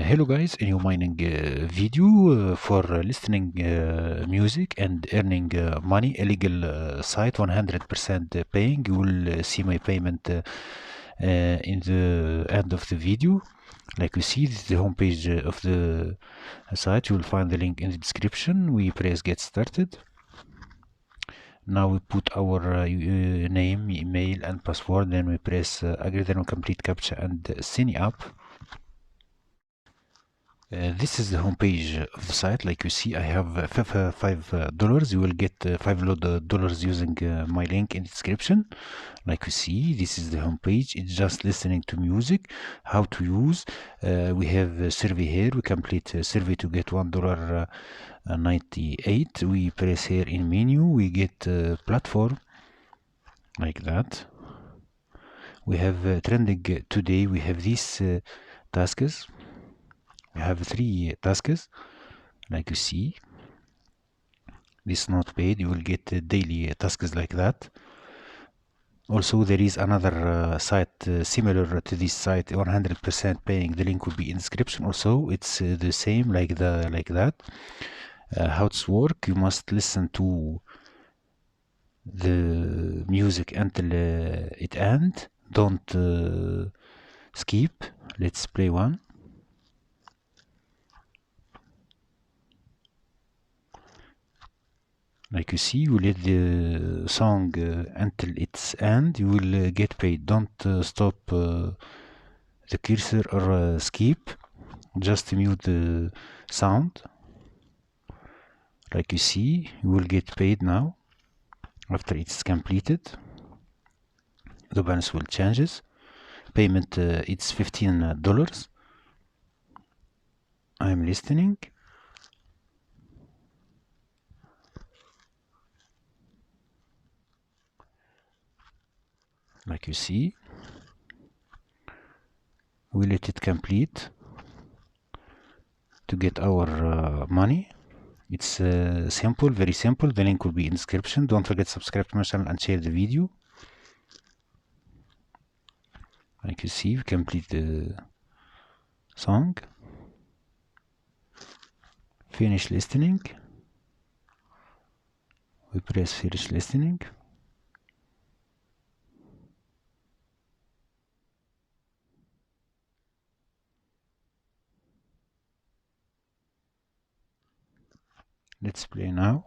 Hello guys, a new mining video for listening music and earning money. Illegal site, 100% paying. You will see my payment in the end of the video. Like you see, this is the homepage of the site. You will find the link in the description. We press get started. Now we put our name, email and password. Then we press agree. Then we complete captcha and sign up. This is the homepage of the site. Like you see, I have $5. You will get $5 using my link in the description. Like you see, this is the homepage. It's just listening to music. How to use? We have a survey here. We complete a survey to get $1.98. We press here in menu. We get platform like that. We have trending today. We have these tasks. We have 3 tasks. Like you see, this is not paid. You will get daily tasks like that. Also, there is another site similar to this site, 100% paying. The link will be in description. Also, it's the same like that. How it's work? You must listen to the music until it ends. Don't skip. Let's play one. Like you see, you let the song until its end. You will get paid. Don't stop the cursor or skip. Just mute the sound. Like you see, you will get paid now. After it's completed, the balance will changes. Payment it's $15. I'm listening. Like you see, we let it complete to get our money. It's simple, very simple. The link will be in description. Don't forget to subscribe to my channel and share the video. Like you see, we complete the song. Finish listening. We press finish listening. Let's play now.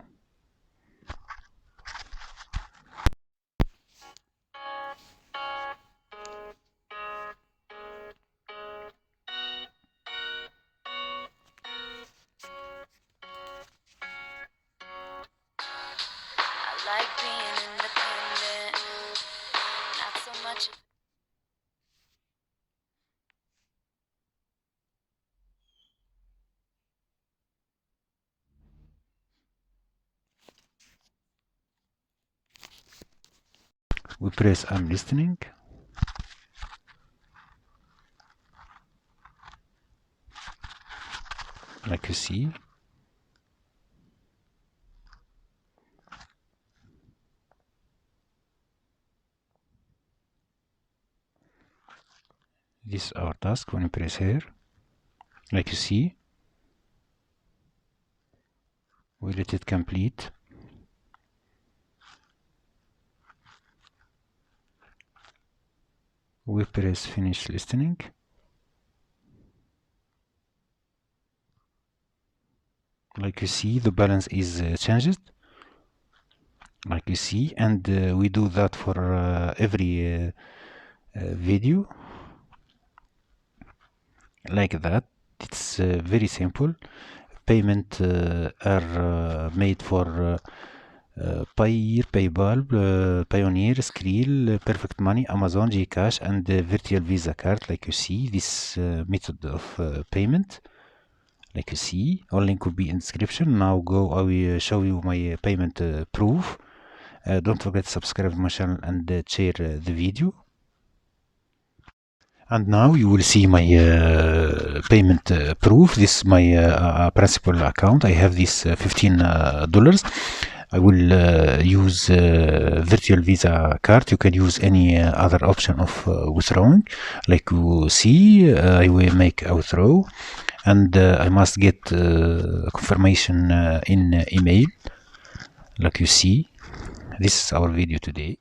I like being independent, not so much. We press I'm listening. Like you see, this is our task. When you press here, like you see, we let it complete. We press finish listening. Like you see, the balance is changed. Like you see, and we do that for every video. Like that. It's very simple. Payment are made for Payeer, PayPal, Payoneer, Skrill, Perfect Money, Amazon, Gcash, and Virtual Visa card. Like you see, this method of payment. Like you see, all link will be in description. Now go, I will show you my payment proof. Don't forget to subscribe to my channel and share the video. And now you will see my payment proof. This is my principal account. I have this $15. I will use virtual Visa card. You can use any other option of withdrawing. Like you see, I will make a withdraw. and I must get confirmation in email. Like you see, this is our video today.